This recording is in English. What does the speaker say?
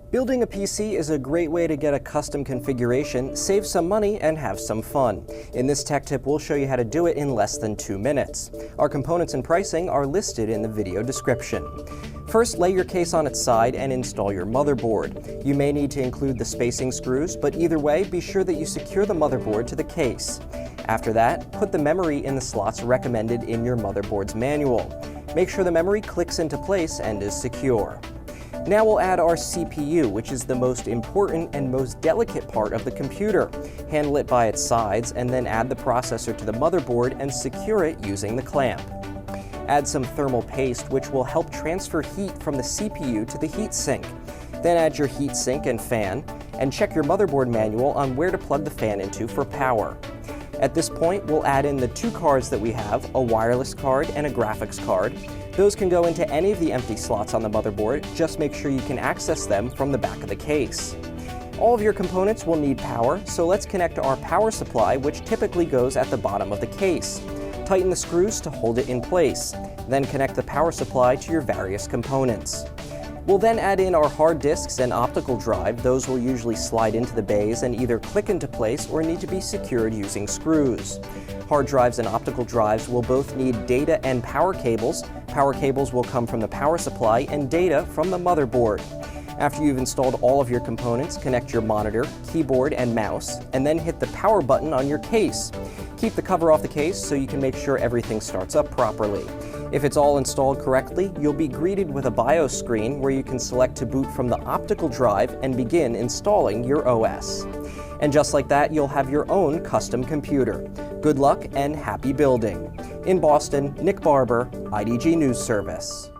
Building a PC is a great way to get a custom configuration, save some money, and have some fun. In this tech tip, we'll show you how to do it in less than 2 minutes. Our components and pricing are listed in the video description. First, lay your case on its side and install your motherboard. You may need to include the spacing screws, but either way, be sure that you secure the motherboard to the case. After that, put the memory in the slots recommended in your motherboard's manual. Make sure the memory clicks into place and is secure. Now we'll add our CPU, which is the most important and most delicate part of the computer. Handle it by its sides and then add the processor to the motherboard and secure it using the clamp. Add some thermal paste, which will help transfer heat from the CPU to the heatsink. Then add your heatsink and fan, and check your motherboard manual on where to plug the fan into for power. At this point, we'll add in the 2 cards that we have, a wireless card and a graphics card. Those can go into any of the empty slots on the motherboard, just make sure you can access them from the back of the case. All of your components will need power, so let's connect our power supply, which typically goes at the bottom of the case. Tighten the screws to hold it in place. Then connect the power supply to your various components. We'll then add in our hard disks and optical drive. Those will usually slide into the bays and either click into place or need to be secured using screws. Hard drives and optical drives will both need data and power cables. Power cables will come from the power supply and data from the motherboard. After you've installed all of your components, connect your monitor, keyboard, and mouse, and then hit the power button on your case. Keep the cover off the case so you can make sure everything starts up properly. If it's all installed correctly, you'll be greeted with a BIOS screen where you can select to boot from the optical drive and begin installing your OS. And just like that, you'll have your own custom computer. Good luck and happy building. In Boston, Nick Barber, IDG News Service.